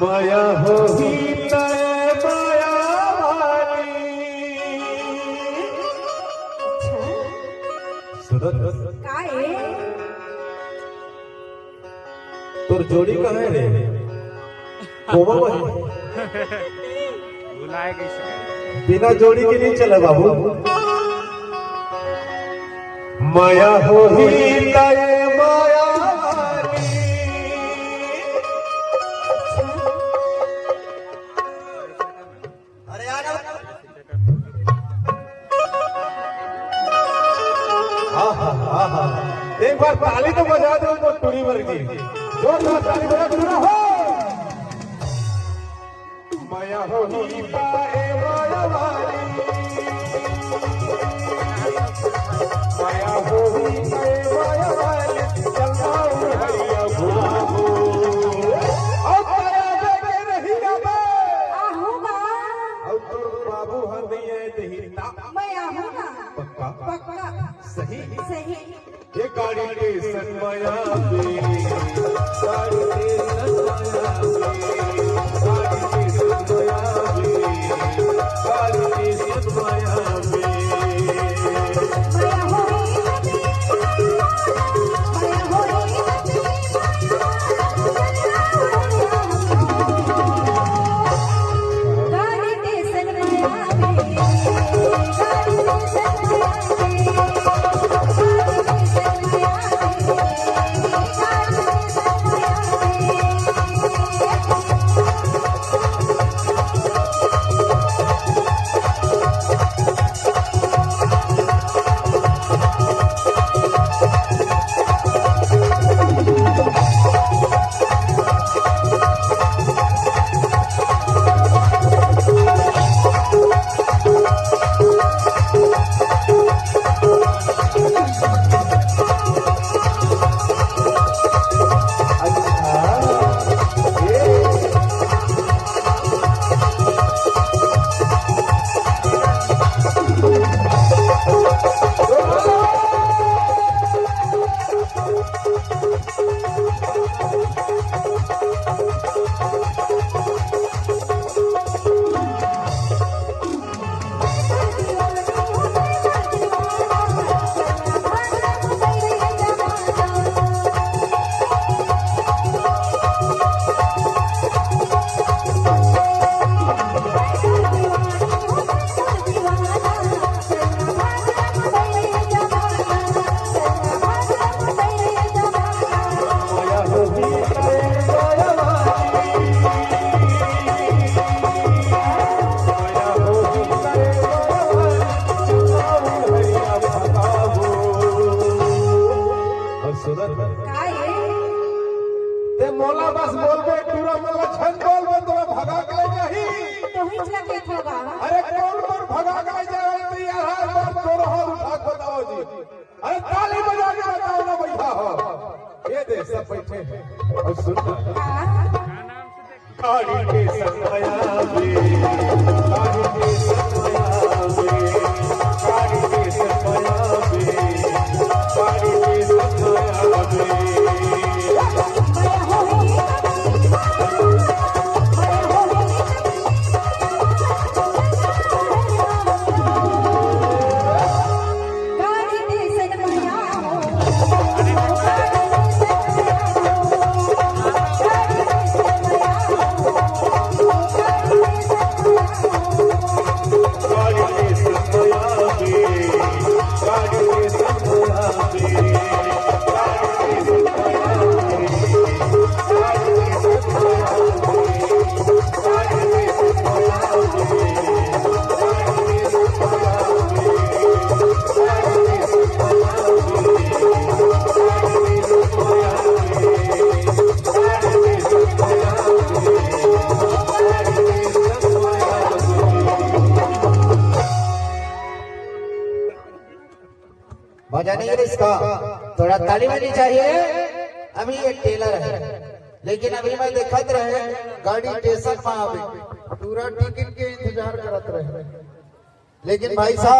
माया हो ही तय माया वाली। सुनत काय तोर जोड़ी कहाँ है रे? कोमा में बुलाए कैसे? बिना जोड़ी के नहीं चले बाबू। माया हो ही तय माया वाली। अरे यार एक बार ताली तो बजा दो तो टूरी मर गई। जोरदार ताली बजा पूरा हो। माया हो ही तय माया वाली। माया हो ही तय माया वाली। चलता हूँ हरिया घुमाओ। और माया देखे नहीं जाबे। आहूगा और तोर बाबू हर नहीं है दहिता। मैं आहूगा पक्का पक्का सही। सही ये गाड़ी के सनमाया पे गाड़ी के सनमाया पे गाड़ी के सनमाया पे गाड़ी के सनमाया पे मैं होई मैं होई गाड़ी के सनमाया पे गाड़ी के माया हो ही तय माया वाली। माया हो ही तय माया वाली। चलता हूँ हरिया भगाओ। और सुनत काय ते मोला बस बोलबे पूरा मोला छन बोलबे तो भगा के ले जाही। तो ही लगे होगा अरे कौन पर भगा के ले जाए तो यार हर बार तोर हो उठा के बताओ जी। अरे ताली बजा के बताओ ना बैठा हो। ये देख सब बैठे हैं और सुन गाड़ी के सनमाया में गाड़ी के सनमाया में गाड़ी के सनमाया में गाड़ी के सनमाया में गाड़ी के सनमाया हो गाड़ी के सनमाया में गाड़ी के सनमाया में गाड़ी के सनमाया में गाड़ी के सनमाया में गाड़ी के सनमाया में गाड़ी के सनमाया में गाड़ी के सनमाया में गाड़ी के सनमाया में गाड़ी के सनमाया मजा नहीं है इसका, थोड़ा ताली बजनी चाहिए। अभी ये टेलर है, लेकिन अभी मैं देखत रहे गाड़ी स्टेशन में आवे पूरा टिकट के इंतजार करत रहे, लेकिन भाई साहब